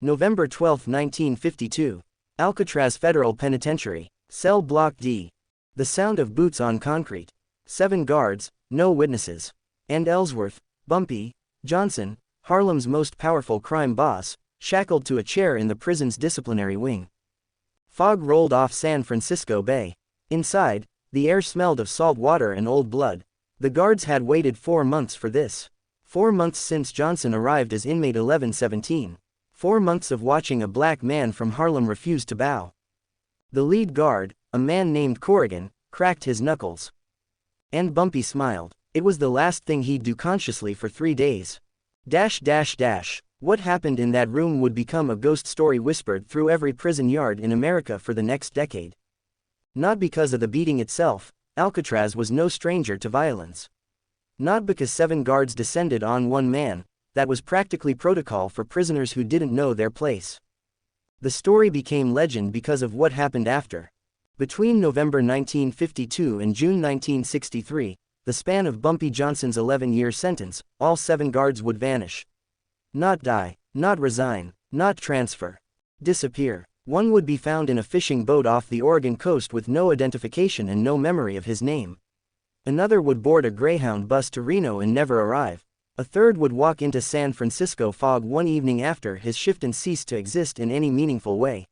November 12, 1952. Alcatraz Federal Penitentiary. Cell Block D. The sound of boots on concrete. 7 guards, no witnesses. And Ellsworth, Bumpy Johnson, Harlem's most powerful crime boss, shackled to a chair in the prison's disciplinary wing. Fog rolled off San Francisco Bay. Inside, the air smelled of salt water and old blood. The guards had waited 4 months for this. 4 months since Johnson arrived as inmate 1117. 4 months of watching a black man from Harlem refuse to bow. The lead guard, a man named Corrigan, cracked his knuckles. And Bumpy smiled. It was the last thing he'd do consciously for 3 days. What happened in that room would become a ghost story whispered through every prison yard in America for the next decade. Not because of the beating itself, Alcatraz was no stranger to violence. Not because 7 guards descended on one man, that was practically protocol for prisoners who didn't know their place. The story became legend because of what happened after. Between November 1952 and June 1963, the span of Bumpy Johnson's 11-year sentence, all 7 guards would vanish. Not die, not resign, not transfer. Disappear. One would be found in a fishing boat off the Oregon coast with no identification and no memory of his name. Another would board a Greyhound bus to Reno and never arrive. A third would walk into San Francisco fog one evening after his shift and cease to exist in any meaningful way.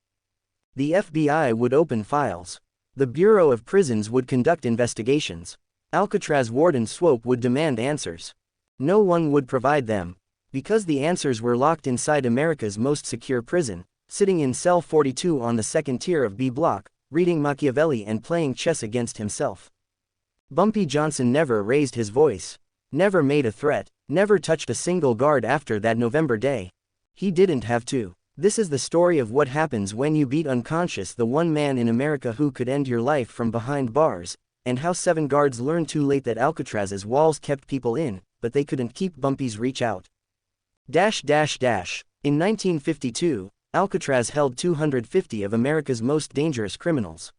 The FBI would open files. The Bureau of Prisons would conduct investigations. Alcatraz warden Swope would demand answers. No one would provide them. Because the answers were locked inside America's most secure prison, sitting in cell 42 on the second tier of B block, reading Machiavelli and playing chess against himself. Bumpy Johnson never raised his voice. Never made a threat. Never touched a single guard after that November day. He didn't have to. This is the story of what happens when you beat unconscious the one man in America who could end your life from behind bars, and how 7 guards learned too late that Alcatraz's walls kept people in, but they couldn't keep Bumpy's reach out. In 1952, Alcatraz held 250 of America's most dangerous criminals.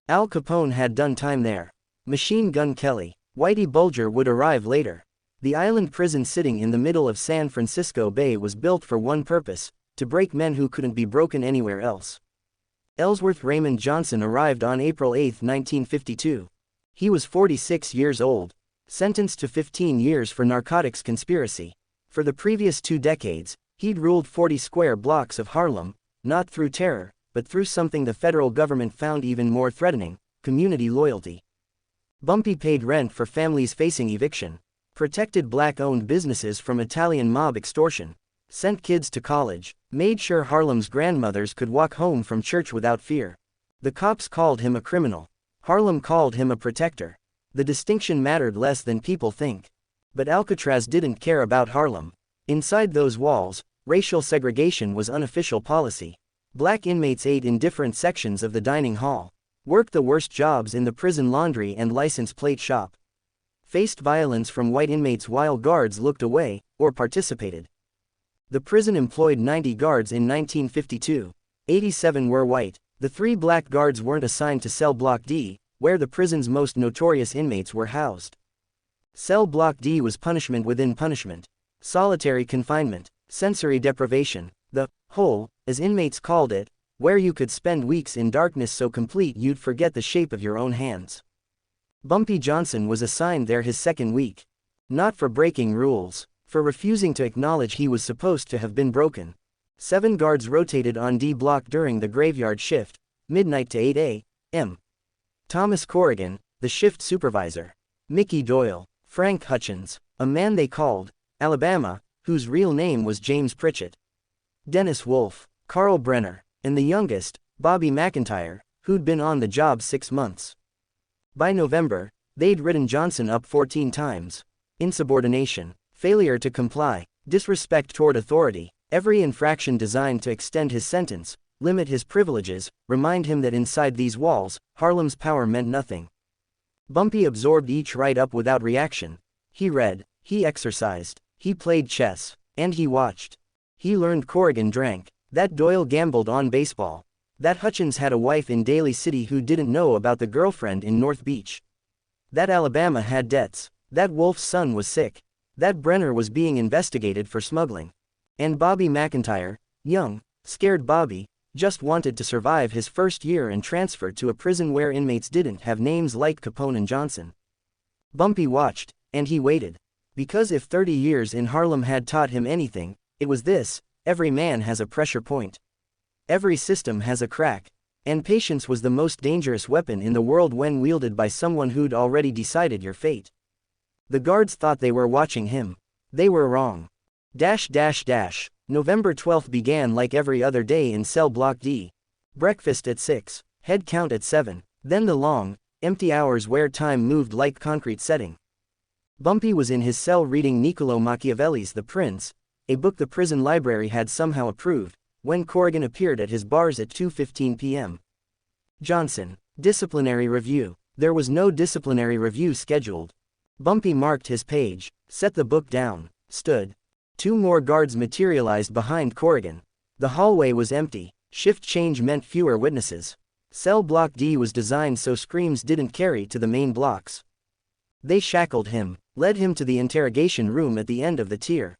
Al Capone had done time there. Machine Gun Kelly, Whitey Bulger would arrive later. The island prison sitting in the middle of San Francisco Bay was built for one purpose, to break men who couldn't be broken anywhere else. Ellsworth Raymond Johnson arrived on April 8, 1952. He was 46 years old, sentenced to 15 years for narcotics conspiracy. For the previous 2 decades, he'd ruled 40 square blocks of Harlem, not through terror, but through something the federal government found even more threatening: community loyalty. Bumpy paid rent for families facing eviction, protected black-owned businesses from Italian mob extortion, sent kids to college, made sure Harlem's grandmothers could walk home from church without fear. The cops called him a criminal. Harlem called him a protector. The distinction mattered less than people think. But Alcatraz didn't care about Harlem. Inside those walls, racial segregation was unofficial policy. Black inmates ate in different sections of the dining hall, worked the worst jobs in the prison laundry and license plate shop, faced violence from white inmates while guards looked away, or participated. The prison employed 90 guards in 1952. 87 were white. The 3 black guards weren't assigned to Cell Block D, where the prison's most notorious inmates were housed. Cell Block D was punishment within punishment. Solitary confinement, sensory deprivation, the hole, as inmates called it, where you could spend weeks in darkness so complete you'd forget the shape of your own hands. Bumpy Johnson was assigned there his 2nd week. Not for breaking rules, for refusing to acknowledge he was supposed to have been broken. 7 guards rotated on D block during the graveyard shift, midnight to 8 a.m. Thomas Corrigan, the shift supervisor. Mickey Doyle. Frank Hutchins, a man they called Alabama, whose real name was James Pritchett. Dennis Wolfe, Carl Brenner, and the youngest, Bobby McIntyre, who'd been on the job 6 months. By November, they'd written Johnson up 14 times. Insubordination, failure to comply, disrespect toward authority, every infraction designed to extend his sentence, limit his privileges, remind him that inside these walls, Harlem's power meant nothing. Bumpy absorbed each write-up without reaction. He read, he exercised, he played chess, and he watched. He learned Corrigan drank, that Doyle gambled on baseball, that Hutchins had a wife in Daly City who didn't know about the girlfriend in North Beach, that Alabama had debts, that Wolfe's son was sick, that Brenner was being investigated for smuggling, and Bobby McIntyre, young, scared Bobby, just wanted to survive his first year and transferred to a prison where inmates didn't have names like Capone and Johnson. Bumpy watched, and he waited. Because if 30 years in Harlem had taught him anything, it was this: every man has a pressure point. Every system has a crack. And patience was the most dangerous weapon in the world when wielded by someone who'd already decided your fate. The guards thought they were watching him. They were wrong. November 12th began like every other day in cell block D. Breakfast at 6, head count at 7, then the long, empty hours where time moved like concrete setting. Bumpy was in his cell reading Niccolò Machiavelli's The Prince, a book the prison library had somehow approved, when Corrigan appeared at his bars at 2:15 p.m. Johnson, disciplinary review. There was no disciplinary review scheduled. Bumpy marked his page, set the book down, stood. 2 more guards materialized behind Corrigan. The hallway was empty. Shift change meant fewer witnesses. Cell block D was designed so screams didn't carry to the main blocks. They shackled him, led him to the interrogation room at the end of the tier.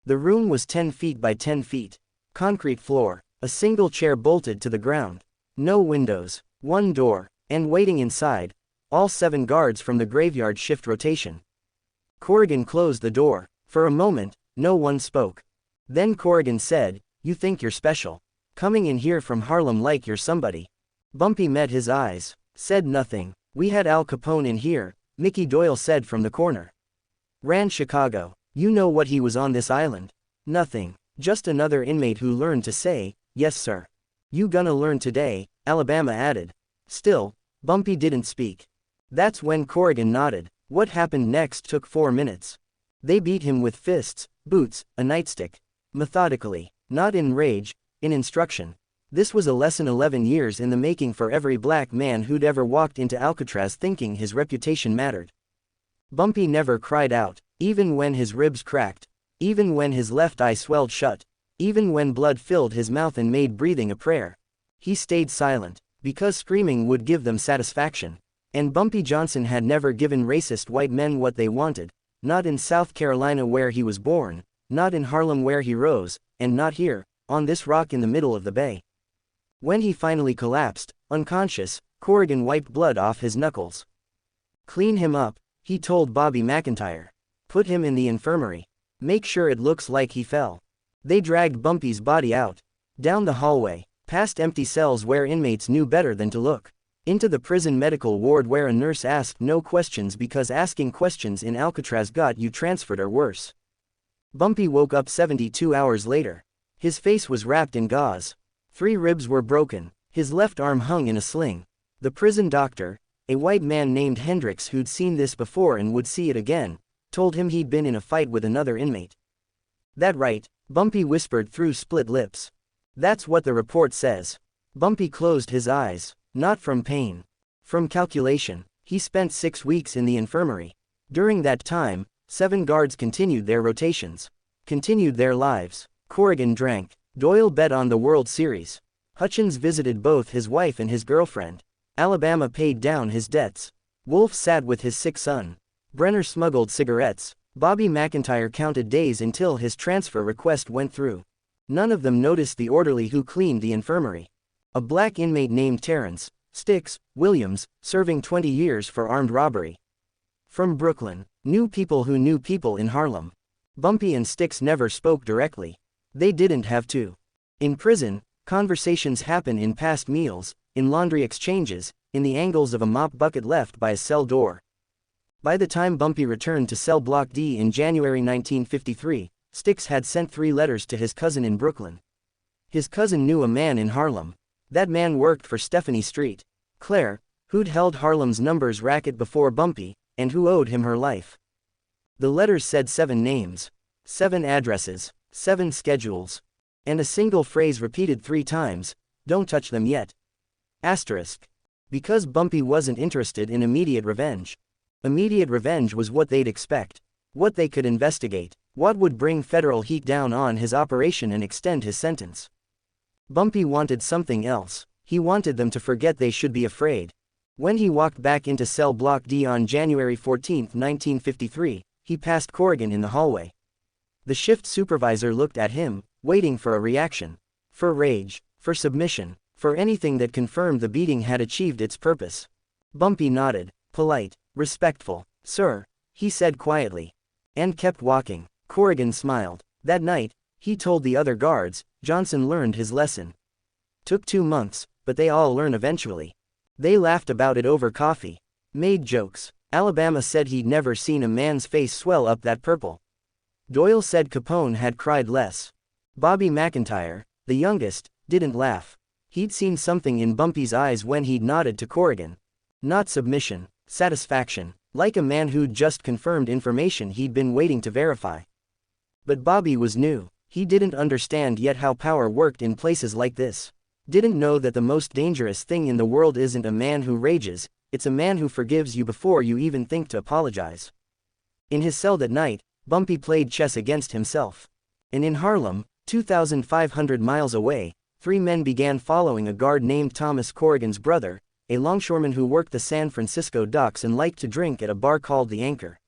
The room was 10 feet by 10 feet. Concrete floor, a single chair bolted to the ground. No windows, 1 door, and waiting inside, all 7 guards from the graveyard shift rotation. Corrigan closed the door. For a moment, no one spoke. Then Corrigan said, "You think you're special? Coming in here from Harlem like you're somebody." Bumpy met his eyes, said nothing. "We had Al Capone in here," Mickey Doyle said from the corner. "Ran Chicago. You know what he was on this island?" "Nothing. Just another inmate who learned to say, 'Yes sir.'" "You gonna learn today," Alabama added. Still, Bumpy didn't speak. That's when Corrigan nodded. What happened next took 4 minutes. They beat him with fists, boots, a nightstick. Methodically. Not in rage, in instruction. This was a lesson 11 years in the making for every black man who'd ever walked into Alcatraz thinking his reputation mattered. Bumpy never cried out, even when his ribs cracked. Even when his left eye swelled shut. Even when blood filled his mouth and made breathing a prayer. He stayed silent, because screaming would give them satisfaction. And Bumpy Johnson had never given racist white men what they wanted, not in South Carolina where he was born, not in Harlem where he rose, and not here, on this rock in the middle of the bay. When he finally collapsed, unconscious, Corrigan wiped blood off his knuckles. "Clean him up," he told Bobby McIntyre. "Put him in the infirmary. Make sure it looks like he fell." They dragged Bumpy's body out. Down the hallway, past empty cells where inmates knew better than to look. Into the prison medical ward where a nurse asked no questions because asking questions in Alcatraz got you transferred or worse. Bumpy woke up 72 hours later. His face was wrapped in gauze. 3 ribs were broken. His left arm hung in a sling. The prison doctor, a white man named Hendricks who'd seen this before and would see it again, told him he'd been in a fight with another inmate. "That right?" Bumpy whispered through split lips. "That's what the report says." Bumpy closed his eyes. Not from pain. From calculation. He spent 6 weeks in the infirmary. During that time, 7 guards continued their rotations. Continued their lives. Corrigan drank. Doyle bet on the World Series. Hutchins visited both his wife and his girlfriend. Alabama paid down his debts. Wolf sat with his sick son. Brenner smuggled cigarettes. Bobby McIntyre counted days until his transfer request went through. None of them noticed the orderly who cleaned the infirmary. A black inmate named Terrence Sticks Williams, serving 20 years for armed robbery. From Brooklyn. Knew people who knew people in Harlem. Bumpy and Sticks never spoke directly. They didn't have to. In prison, conversations happen in past meals, in laundry exchanges, in the angles of a mop bucket left by a cell door. By the time Bumpy returned to cell block D in January 1953, Sticks had sent 3 letters to his cousin in Brooklyn. His cousin knew a man in Harlem. That man worked for Stephanie Street Claire, who'd held Harlem's numbers racket before Bumpy, and who owed him her life. The letters said 7 names, 7 addresses, 7 schedules, and a single phrase repeated 3 times, "Don't touch them yet." Asterisk. Because Bumpy wasn't interested in immediate revenge. Immediate revenge was what they'd expect. What they could investigate. What would bring federal heat down on his operation and extend his sentence. Bumpy wanted something else. He wanted them to forget they should be afraid. When he walked back into cell block D on January 14, 1953, he passed Corrigan in the hallway. The shift supervisor looked at him, waiting for a reaction. For rage, for submission, for anything that confirmed the beating had achieved its purpose. Bumpy nodded, polite, respectful. "Sir," he said quietly. And kept walking. Corrigan smiled. That night, he told the other guards, Johnson learned his lesson. Took 2 months, but they all learn eventually. They laughed about it over coffee. Made jokes. Alabama said he'd never seen a man's face swell up that purple. Doyle said Capone had cried less. Bobby McIntyre, the youngest, didn't laugh. He'd seen something in Bumpy's eyes when he'd nodded to Corrigan. Not submission, satisfaction, like a man who'd just confirmed information he'd been waiting to verify. But Bobby was new. He didn't understand yet how power worked in places like this. Didn't know that the most dangerous thing in the world isn't a man who rages, it's a man who forgives you before you even think to apologize. In his cell that night, Bumpy played chess against himself. And in Harlem, 2,500 miles away, 3 men began following a guard named Thomas Corrigan's brother, a longshoreman who worked the San Francisco docks and liked to drink at a bar called the Anchor.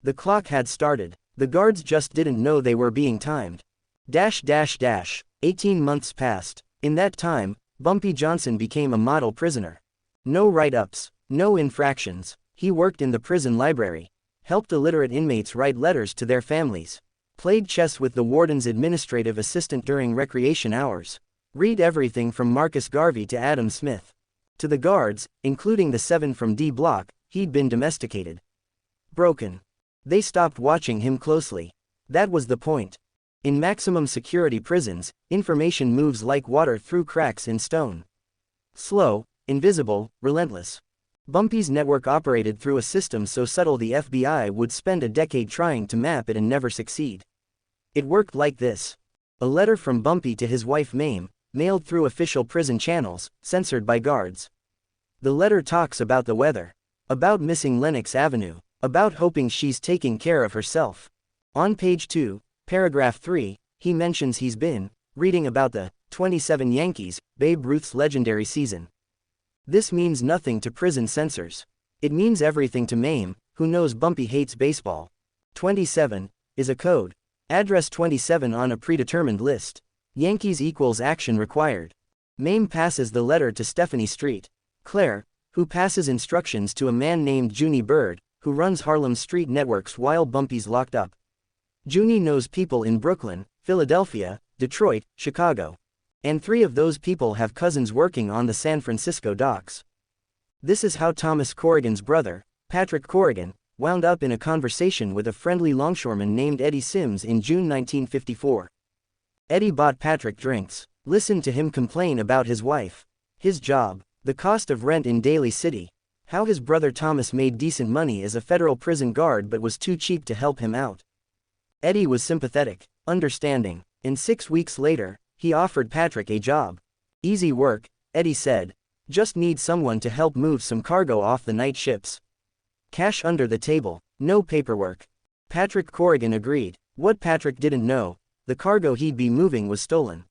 The clock had started. The guards just didn't know they were being timed. 18 months passed. In that time, Bumpy Johnson became a model prisoner. No write-ups, no infractions. He worked in the prison library. Helped illiterate inmates write letters to their families. Played chess with the warden's administrative assistant during recreation hours. Read everything from Marcus Garvey to Adam Smith. To the guards, including the 7 from D Block, he'd been domesticated. Broken. They stopped watching him closely. That was the point. In maximum security prisons, information moves like water through cracks in stone. Slow, invisible, relentless. Bumpy's network operated through a system so subtle the FBI would spend a decade trying to map it and never succeed. It worked like this. A letter from Bumpy to his wife Mame, mailed through official prison channels, censored by guards. The letter talks about the weather. About missing Lenox Avenue. About hoping she's taking care of herself. On page 2, paragraph 3, he mentions he's been reading about the 27 Yankees, Babe Ruth's legendary season. This means nothing to prison censors. It means everything to Mame, who knows Bumpy hates baseball. 27 is a code. Address 27 on a predetermined list. Yankees equals action required. Mame passes the letter to Stephanie Street. Claire, who passes instructions to a man named Junie Bird, who runs Harlem's street networks while Bumpy's locked up. Junie knows people in Brooklyn, Philadelphia, Detroit, Chicago. And 3 of those people have cousins working on the San Francisco docks. This is how Thomas Corrigan's brother, Patrick Corrigan, wound up in a conversation with a friendly longshoreman named Eddie Sims in June 1954. Eddie bought Patrick drinks, listened to him complain about his wife, his job, the cost of rent in Daly City, how his brother Thomas made decent money as a federal prison guard but was too cheap to help him out. Eddie was sympathetic, understanding, and 6 weeks later, he offered Patrick a job. Easy work, Eddie said. Just need someone to help move some cargo off the night ships. Cash under the table, no paperwork. Patrick Corrigan agreed. What Patrick didn't know, the cargo he'd be moving was stolen.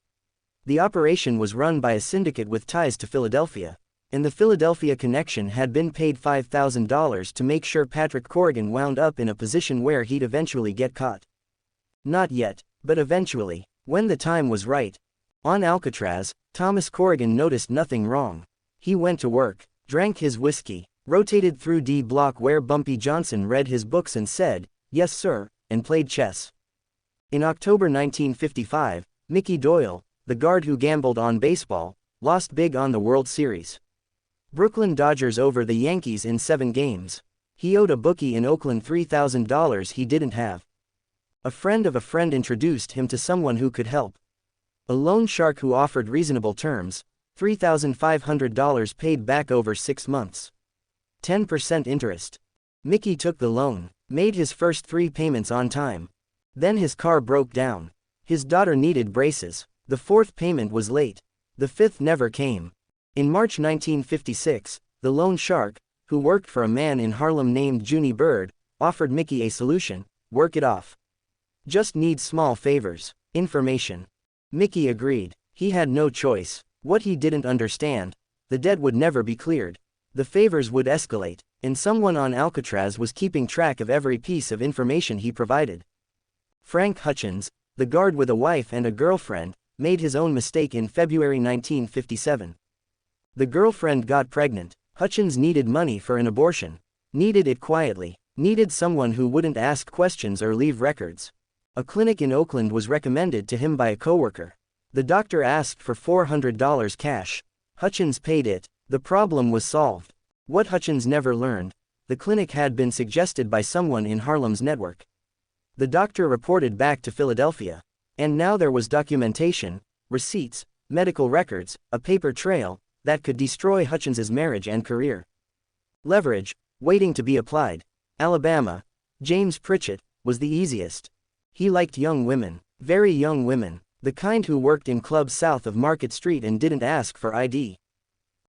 The operation was run by a syndicate with ties to Philadelphia, and the Philadelphia connection had been paid $5,000 to make sure Patrick Corrigan wound up in a position where he'd eventually get caught. Not yet, but eventually, when the time was right. On Alcatraz, Thomas Corrigan noticed nothing wrong. He went to work, drank his whiskey, rotated through D Block where Bumpy Johnson read his books and said, "Yes sir," and played chess. In October 1955, Mickey Doyle, the guard who gambled on baseball, lost big on the World Series. Brooklyn Dodgers over the Yankees in 7 games. He owed a bookie in Oakland $3,000 he didn't have. A friend of a friend introduced him to someone who could help. A loan shark who offered reasonable terms, $3,500 paid back over 6 months. 10% interest. Mickey took the loan, made his first 3 payments on time. Then his car broke down. His daughter needed braces. The 4th payment was late. The 5th never came. In March 1956, the loan shark, who worked for a man in Harlem named Junie Bird, offered Mickey a solution: work it off. Just need small favors, information. Mickey agreed. He had no choice. What he didn't understand, the debt would never be cleared. The favors would escalate, and someone on Alcatraz was keeping track of every piece of information he provided. Frank Hutchins, The guard with a wife and a girlfriend made his own mistake in February 1957. The girlfriend got pregnant. Hutchins needed money for an abortion. Needed it quietly. Needed someone who wouldn't ask questions or leave records. A clinic in Oakland was recommended to him by a coworker. The doctor asked for $400 cash. Hutchins paid it. The problem was solved. What Hutchins never learned: the clinic had been suggested by someone in Harlem's network. The doctor reported back to Philadelphia. And now there was documentation, receipts, medical records, a paper trail, that could destroy Hutchins's marriage and career. Leverage, waiting to be applied. Alabama. James Pritchett was the easiest. He liked young women, very young women, the kind who worked in clubs south of Market Street and didn't ask for ID.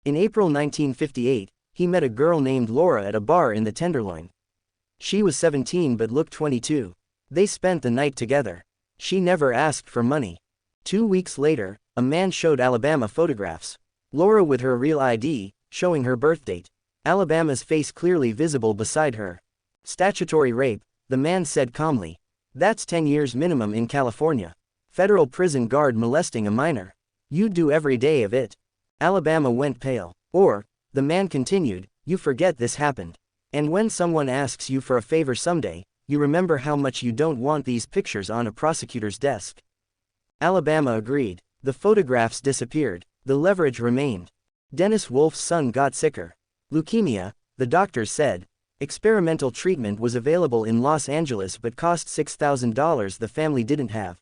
In April 1958, he met a girl named Laura at a bar in the Tenderloin. She was 17 but looked 22. They spent the night together. She never asked for money. 2 weeks later, a man showed Alabama photographs. Laura with her real ID, showing her birthdate. Alabama's face clearly visible beside her. Statutory rape, the man said calmly. That's 10 years minimum in California. Federal prison guard molesting a minor. You'd do every day of it. Alabama went pale. Or, the man continued, you forget this happened. And when someone asks you for a favor someday, you remember how much you don't want these pictures on a prosecutor's desk. Alabama agreed. The photographs disappeared. The leverage remained. Dennis Wolf's son got sicker. Leukemia, the doctors said. Experimental treatment was available in Los Angeles but cost $6,000 the family didn't have.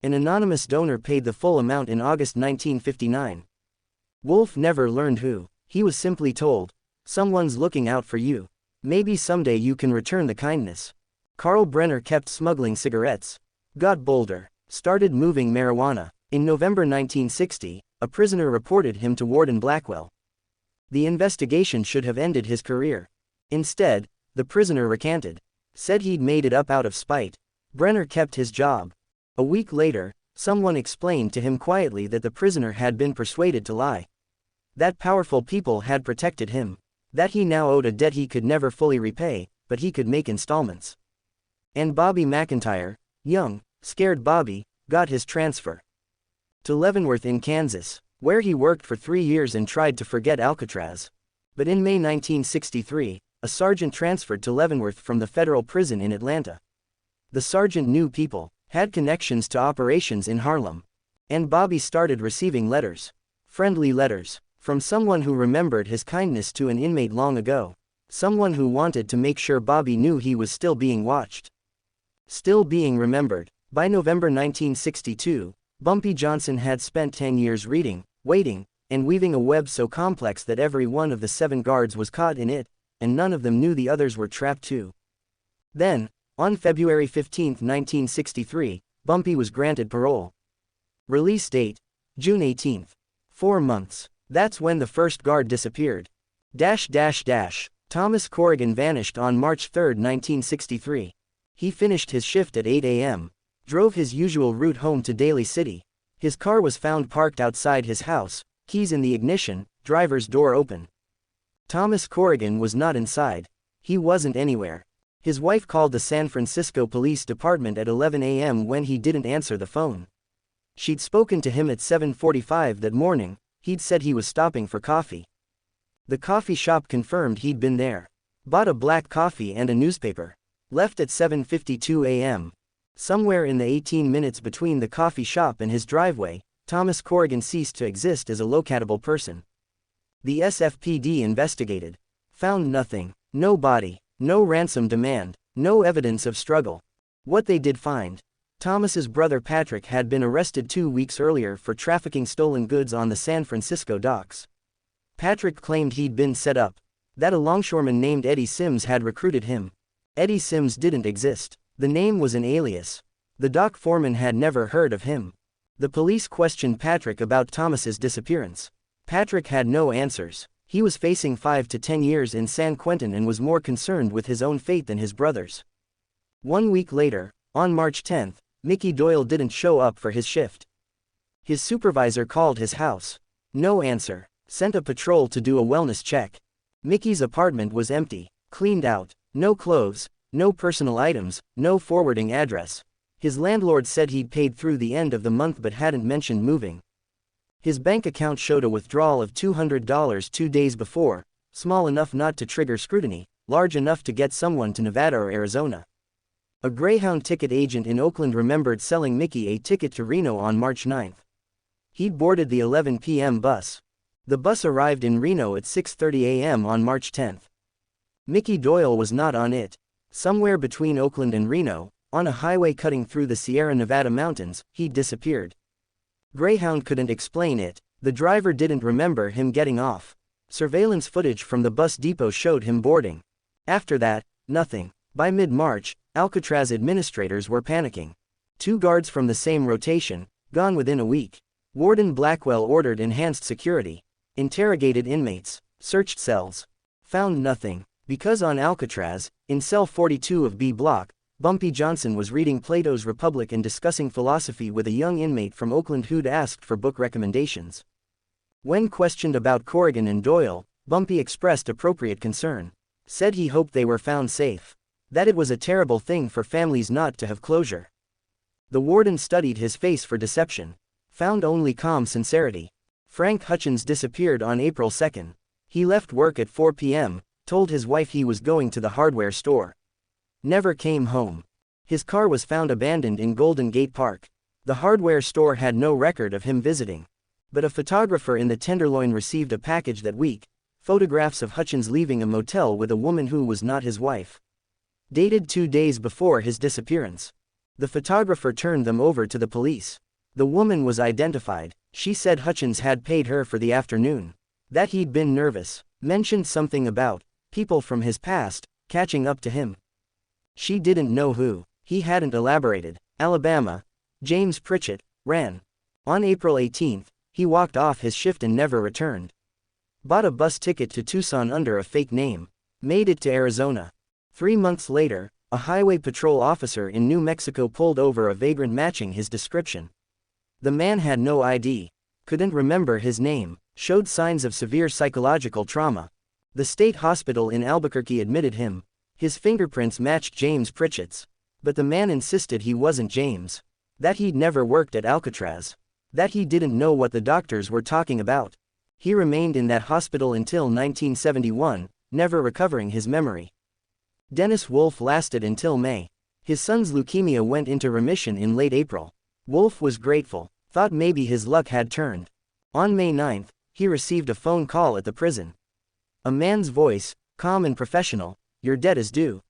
An anonymous donor paid the full amount in August 1959. Wolf never learned who. He was simply told, someone's looking out for you. Maybe someday you can return the kindness. Carl Brenner kept smuggling cigarettes. Got bolder. Started moving marijuana. In November 1960, a prisoner reported him to Warden Blackwell. The investigation should have ended his career. Instead, the prisoner recanted. Said he'd made it up out of spite. Brenner kept his job. A week later, someone explained to him quietly that the prisoner had been persuaded to lie. That powerful people had protected him. That he now owed a debt he could never fully repay, but he could make installments. And Bobby McIntyre, young, scared Bobby, got his transfer to Leavenworth in Kansas, where he worked for 3 years and tried to forget Alcatraz. But in May 1963, a sergeant transferred to Leavenworth from the federal prison in Atlanta. The sergeant knew people, had connections to operations in Harlem. And Bobby started receiving letters. Friendly letters. From someone who remembered his kindness to an inmate long ago. Someone who wanted to make sure Bobby knew he was still being watched. Still being remembered. By November 1962, Bumpy Johnson had spent 10 years reading, waiting, and weaving a web so complex that every one of the 7 guards was caught in it, and none of them knew the others were trapped too. Then, on February 15, 1963, Bumpy was granted parole. Release date: June 18. 4 months. That's when the first guard disappeared. Thomas Corrigan vanished on March 3, 1963. He finished his shift at 8 a.m. Drove his usual route home to Daly City. His car was found parked outside his house, keys in the ignition, driver's door open. Thomas Corrigan was not inside. He wasn't anywhere. His wife called the San Francisco Police Department at 11 a.m. when he didn't answer the phone. She'd spoken to him at 7:45 that morning. He'd said he was stopping for coffee. The coffee shop confirmed he'd been there. Bought a black coffee and a newspaper. Left at 7:52 a.m. Somewhere in the 18 minutes between the coffee shop and his driveway, Thomas Corrigan ceased to exist as a locatable person. The SFPD investigated. Found nothing. No body. No ransom demand. No evidence of struggle. What they did find: Thomas's brother Patrick had been arrested 2 weeks earlier for trafficking stolen goods on the San Francisco docks. Patrick claimed he'd been set up. That a longshoreman named Eddie Sims had recruited him. Eddie Sims didn't exist. The name was an alias. The dock foreman had never heard of him. The police questioned Patrick about Thomas's disappearance. Patrick had no answers. He was facing 5 to 10 years in San Quentin and was more concerned with his own fate than his brother's. 1 week later, on March 10, Mickey Doyle didn't show up for his shift. His supervisor called his house. No answer. Sent a patrol to do a wellness check. Mickey's apartment was empty. Cleaned out. No clothes, no personal items, no forwarding address. His landlord said he'd paid through the end of the month but hadn't mentioned moving. His bank account showed a withdrawal of $200 2 days before, small enough not to trigger scrutiny, large enough to get someone to Nevada or Arizona. A Greyhound ticket agent in Oakland remembered selling Mickey a ticket to Reno on March 9. He'd boarded the 11 p.m. bus. The bus arrived in Reno at 6:30 a.m. on March 10. Mickey Doyle was not on it. Somewhere between Oakland and Reno, on a highway cutting through the Sierra Nevada mountains, he'd disappeared. Greyhound couldn't explain it. The driver didn't remember him getting off. Surveillance footage from the bus depot showed him boarding. After that, nothing. By mid-March, Alcatraz administrators were panicking. 2 guards from the same rotation, gone within a week. Warden Blackwell ordered enhanced security. Interrogated inmates. Searched cells. Found nothing. Because on Alcatraz, in cell 42 of B Block, Bumpy Johnson was reading Plato's Republic and discussing philosophy with a young inmate from Oakland who'd asked for book recommendations. When questioned about Corrigan and Doyle, Bumpy expressed appropriate concern. Said he hoped they were found safe. That it was a terrible thing for families not to have closure. The warden studied his face for deception. Found only calm sincerity. Frank Hutchins disappeared on April 2. He left work at 4 p.m., told his wife he was going to the hardware store. Never came home. His car was found abandoned in Golden Gate Park. The hardware store had no record of him visiting. But a photographer in the Tenderloin received a package that week, photographs of Hutchins leaving a motel with a woman who was not his wife. Dated 2 days before his disappearance. The photographer turned them over to the police. The woman was identified. She said Hutchins had paid her for the afternoon. That he'd been nervous. Mentioned something about people from his past catching up to him. She didn't know who. He hadn't elaborated. Alabama. James Pritchett ran. On April 18, he walked off his shift and never returned. Bought a bus ticket to Tucson under a fake name. Made it to Arizona. 3 months later, a highway patrol officer in New Mexico pulled over a vagrant matching his description. The man had no ID. Couldn't remember his name. Showed signs of severe psychological trauma. The state hospital in Albuquerque admitted him. His fingerprints matched James Pritchett's. But the man insisted he wasn't James. That he'd never worked at Alcatraz. That he didn't know what the doctors were talking about. He remained in that hospital until 1971, never recovering his memory. Dennis Wolf lasted until May. His son's leukemia went into remission in late April. Wolf was grateful, thought maybe his luck had turned. On May 9, he received a phone call at the prison. A man's voice, calm and professional. "Your debt is due."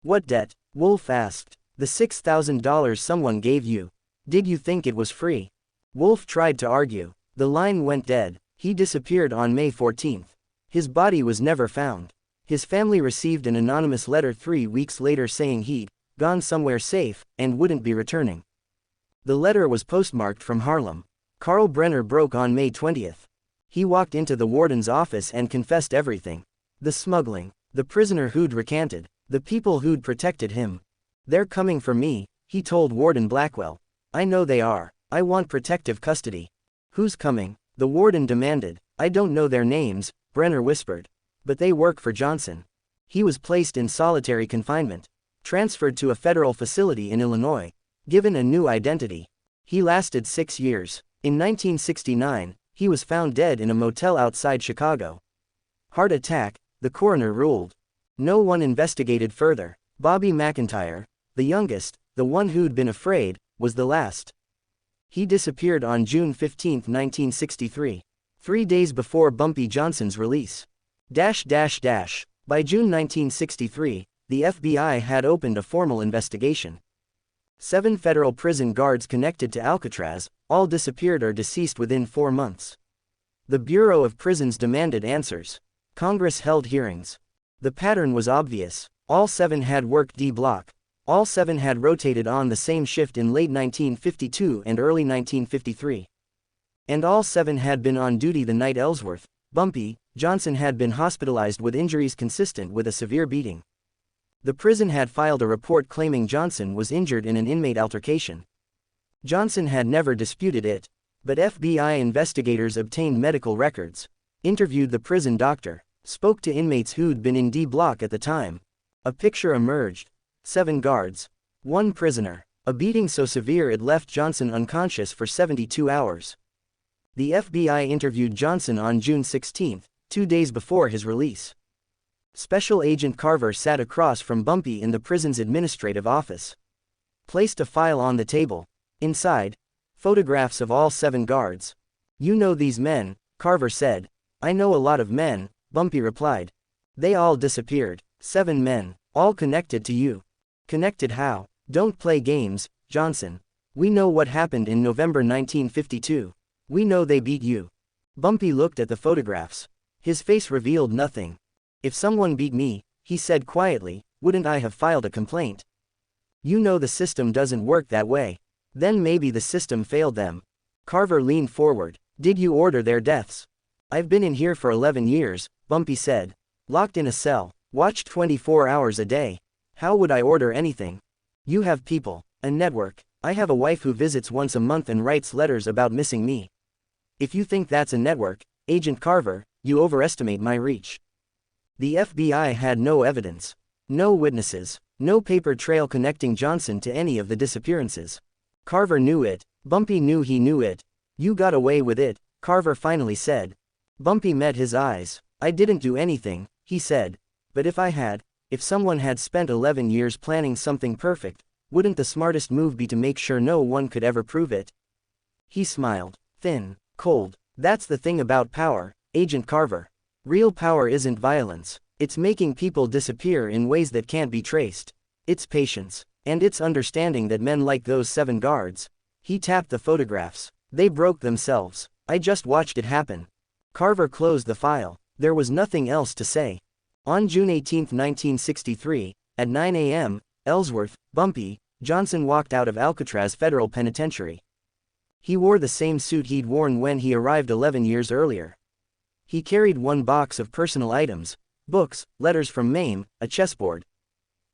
"What debt?" Wolf asked. "The $6,000 someone gave you. Did you think it was free?" Wolf tried to argue. The line went dead. He disappeared on May 14. His body was never found. His family received an anonymous letter 3 weeks later saying he'd gone somewhere safe and wouldn't be returning. The letter was postmarked from Harlem. Carl Brenner broke on May 20. He walked into the warden's office and confessed everything. The smuggling, the prisoner who'd recanted, the people who'd protected him. "They're coming for me," he told Warden Blackwell. "I know they are. I want protective custody." "Who's coming?" the warden demanded. "I don't know their names," Brenner whispered. "But they work for Johnson." He was placed in solitary confinement. Transferred to a federal facility in Illinois. Given a new identity. He lasted 6 years. In 1969, he was found dead in a motel outside Chicago. Heart attack, the coroner ruled. No one investigated further. Bobby McIntyre, the youngest, the one who'd been afraid, was the last. He disappeared on June 15, 1963. 3 days before Bumpy Johnson's release. By June 1963, the FBI had opened a formal investigation. 7 federal prison guards connected to Alcatraz, all disappeared or deceased within 4 months. The Bureau of Prisons demanded answers. Congress held hearings. The pattern was obvious. All 7 had worked D Block. All 7 had rotated on the same shift in late 1952 and early 1953. And all 7 had been on duty the night Ellsworth, Bumpy Johnson had been hospitalized with injuries consistent with a severe beating. The prison had filed a report claiming Johnson was injured in an inmate altercation. Johnson had never disputed it, but FBI investigators obtained medical records, interviewed the prison doctor, spoke to inmates who'd been in D Block at the time. A picture emerged. 7 guards. 1 prisoner. A beating so severe it left Johnson unconscious for 72 hours. The FBI interviewed Johnson on June 16, 2 days before his release. Special Agent Carver sat across from Bumpy in the prison's administrative office. Placed a file on the table. Inside, photographs of all 7 guards. "You know these men," Carver said. "I know a lot of men," Bumpy replied. "They all disappeared. 7 men, all connected to you." "Connected how?" "Don't play games, Johnson. We know what happened in November 1952. We know they beat you." Bumpy looked at the photographs. His face revealed nothing. "If someone beat me," he said quietly, "wouldn't I have filed a complaint?" "You know the system doesn't work that way." "Then maybe the system failed them." Carver leaned forward. "Did you order their deaths?" "I've been in here for 11 years, Bumpy said. "Locked in a cell, watched 24 hours a day. How would I order anything?" "You have people, a network. I have a wife who visits once a month and writes letters about missing me. If you think that's a network, Agent Carver, you overestimate my reach." The FBI had no evidence. No witnesses. No paper trail connecting Johnson to any of the disappearances. Carver knew it. Bumpy knew he knew it. "You got away with it," Carver finally said. Bumpy met his eyes. "I didn't do anything," he said. "But if I had, if someone had spent 11 years planning something perfect, wouldn't the smartest move be to make sure no one could ever prove it?" He smiled. Thin, cold. "That's the thing about power, Agent Carver. Real power isn't violence. It's making people disappear in ways that can't be traced. It's patience. And it's understanding that men like those 7 guards." He tapped the photographs. "They broke themselves. I just watched it happen." Carver closed the file. There was nothing else to say. On June 18, 1963, at 9 a.m., Ellsworth, Bumpy Johnson walked out of Alcatraz Federal Penitentiary. He wore the same suit he'd worn when he arrived 11 years earlier. He carried 1 box of personal items, books, letters from Mame, a chessboard.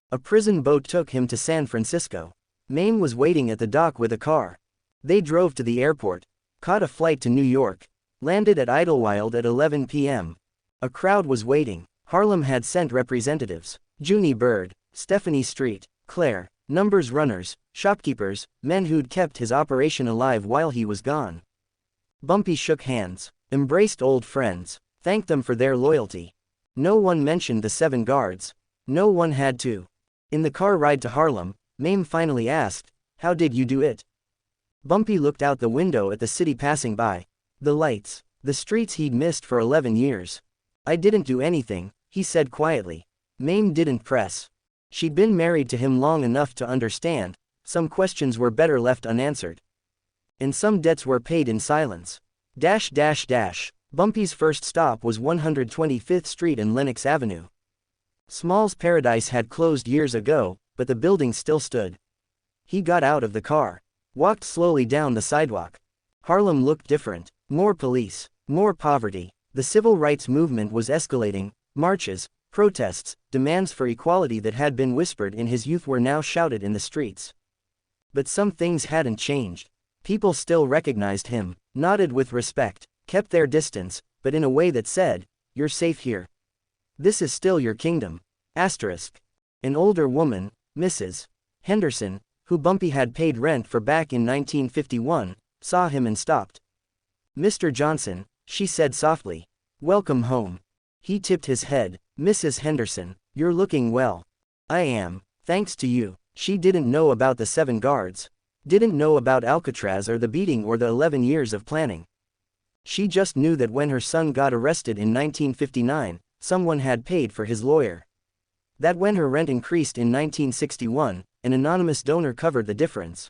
A prison boat took him to San Francisco. Mame was waiting at the dock with a car. They drove to the airport, caught a flight to New York, landed at Idlewild at 11 p.m. A crowd was waiting. Harlem had sent representatives. Junie Bird, Stephanie Street, Claire, numbers runners, shopkeepers, men who'd kept his operation alive while he was gone. Bumpy shook hands, embraced old friends, thanked them for their loyalty. No one mentioned the 7 guards. No one had to. In the car ride to Harlem, Mame finally asked, "How did you do it?" Bumpy looked out the window at the city passing by. The lights, the streets he'd missed for 11 years. "I didn't do anything," he said quietly. Mame didn't press. She'd been married to him long enough to understand, some questions were better left unanswered. And some debts were paid in silence. Bumpy's first stop was 125th Street and Lenox Avenue. Small's Paradise had closed years ago, but the building still stood. He got out of the car, walked slowly down the sidewalk. Harlem looked different. More police, more poverty. The civil rights movement was escalating. Marches, protests, demands for equality that had been whispered in his youth were now shouted in the streets. But some things hadn't changed. People still recognized him, nodded with respect, kept their distance, but in a way that said, "You're safe here. This is still your kingdom." An older woman, Mrs. Henderson, who Bumpy had paid rent for back in 1951, saw him and stopped. "Mr. Johnson," she said softly. "Welcome home." He tipped his head. "Mrs. Henderson, you're looking well." "I am, thanks to you." She didn't know about the 7 guards. Didn't know about Alcatraz or the beating or the 11 years of planning. She just knew that when her son got arrested in 1959, someone had paid for his lawyer. That when her rent increased in 1961, an anonymous donor covered the difference.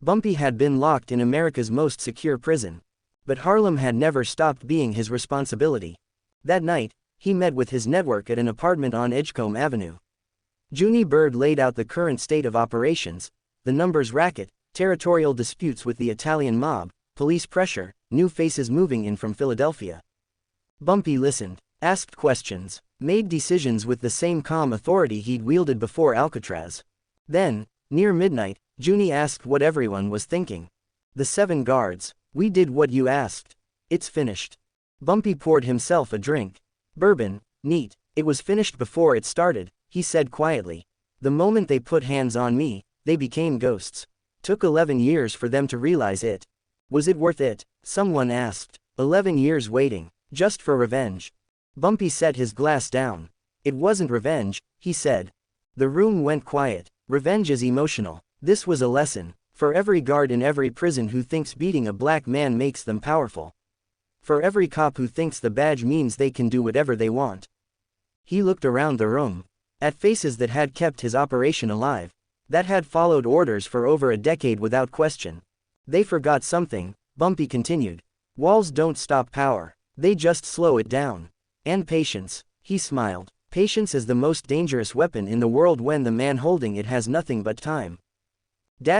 Bumpy had been locked in America's most secure prison. But Harlem had never stopped being his responsibility. That night, he met with his network at an apartment on Edgecombe Avenue. Junie Bird laid out the current state of operations, the numbers racket, territorial disputes with the Italian mob, police pressure, new faces moving in from Philadelphia. Bumpy listened, asked questions, made decisions with the same calm authority he'd wielded before Alcatraz. Then, near midnight, Junie asked what everyone was thinking. "The 7 guards, we did what you asked. It's finished." Bumpy poured himself a drink. "Bourbon, neat. It was finished before it started," he said quietly. "The moment they put hands on me, they became ghosts. Took 11 years for them to realize it. Was it worth it? Someone asked. 11 years waiting, just for revenge. Bumpy set his glass down. It wasn't revenge, he said. The room went quiet. Revenge is emotional. This was a lesson. For every guard in every prison who thinks beating a black man makes them powerful. For every cop who thinks the badge means they can do whatever they want. He looked around the room. At faces that had kept his operation alive. That had followed orders for over a decade without question. They forgot something, Bumpy continued. Walls don't stop power. They just slow it down. And patience, he smiled. Patience is the most dangerous weapon in the world when the man holding it has nothing but time. The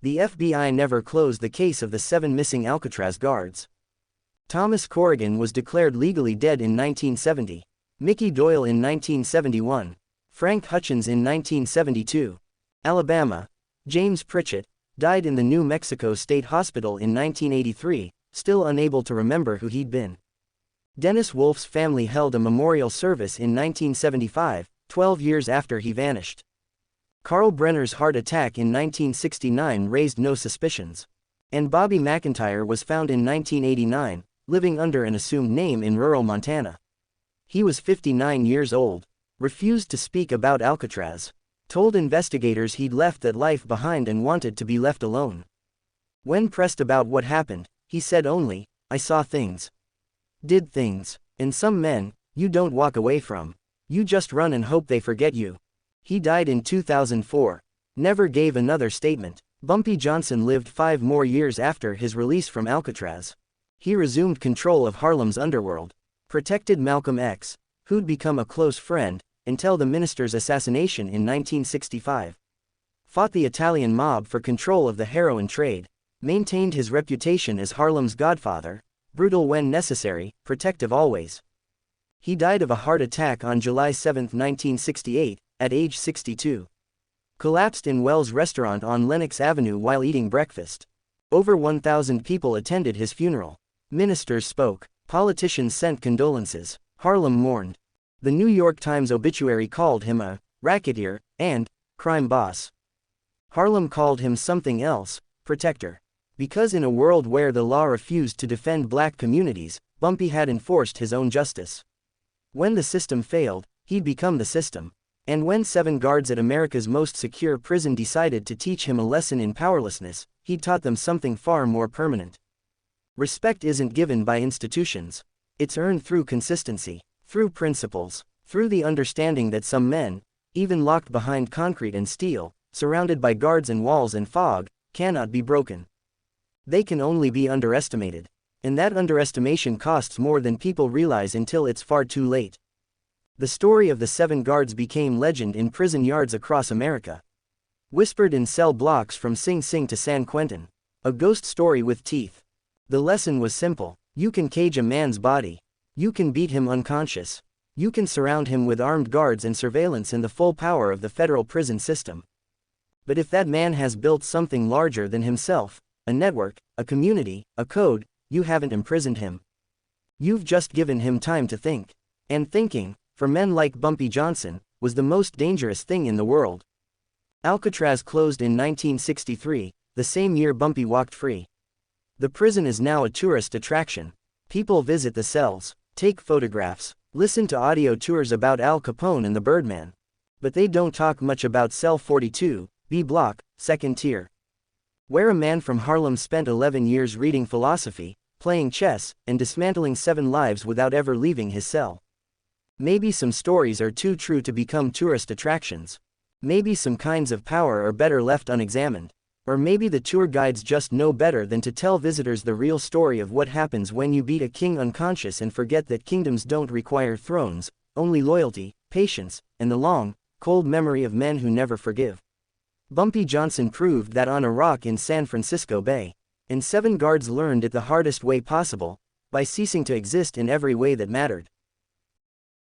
FBI never closed the case of the 7 missing Alcatraz guards. Thomas Corrigan was declared legally dead in 1970. Mickey Doyle in 1971. Frank Hutchins in 1972. Alabama. James Pritchett died in the New Mexico State Hospital in 1983, still unable to remember who he'd been. Dennis Wolf's family held a memorial service in 1975, 12 years after he vanished. Carl Brenner's heart attack in 1969 raised no suspicions. And Bobby McIntyre was found in 1989, living under an assumed name in rural Montana. He was 59 years old. Refused to speak about Alcatraz. Told investigators he'd left that life behind and wanted to be left alone. When pressed about what happened, he said only, I saw things. Did things. And some men, you don't walk away from. You just run and hope they forget you. He died in 2004. Never gave another statement. Bumpy Johnson lived 5 more years after his release from Alcatraz. He resumed control of Harlem's underworld. Protected Malcolm X, who'd become a close friend, until the minister's assassination in 1965. Fought the Italian mob for control of the heroin trade. Maintained his reputation as Harlem's godfather, brutal when necessary, protective always. He died of a heart attack on July 7, 1968, at age 62. Collapsed in Wells Restaurant on Lenox Avenue while eating breakfast. Over 1,000 people attended his funeral. Ministers spoke. Politicians sent condolences. Harlem mourned. The New York Times obituary called him a racketeer and crime boss. Harlem called him something else, protector. Because in a world where the law refused to defend black communities, Bumpy had enforced his own justice. When the system failed, he'd become the system. And when 7 guards at America's most secure prison decided to teach him a lesson in powerlessness, he'd taught them something far more permanent. Respect isn't given by institutions. It's earned through consistency, through principles, through the understanding that some men, even locked behind concrete and steel, surrounded by guards and walls and fog, cannot be broken. They can only be underestimated. And that underestimation costs more than people realize until it's far too late. The story of the 7 guards became legend in prison yards across America. Whispered in cell blocks from Sing Sing to San Quentin. A ghost story with teeth. The lesson was simple. You can cage a man's body. You can beat him unconscious. You can surround him with armed guards and surveillance in the full power of the federal prison system. But if that man has built something larger than himself, a network, a community, a code, you haven't imprisoned him. You've just given him time to think. And thinking, for men like Bumpy Johnson, was the most dangerous thing in the world. Alcatraz closed in 1963, the same year Bumpy walked free. The prison is now a tourist attraction. People visit the cells, take photographs, listen to audio tours about Al Capone and the Birdman. But they don't talk much about Cell 42, B Block, second tier. Where a man from Harlem spent 11 years reading philosophy, playing chess, and dismantling 7 lives without ever leaving his cell. Maybe some stories are too true to become tourist attractions. Maybe some kinds of power are better left unexamined. Or maybe the tour guides just know better than to tell visitors the real story of what happens when you beat a king unconscious and forget that kingdoms don't require thrones, only loyalty, patience, and the long, cold memory of men who never forgive. Bumpy Johnson proved that on a rock in San Francisco Bay. And 7 guards learned it the hardest way possible, by ceasing to exist in every way that mattered.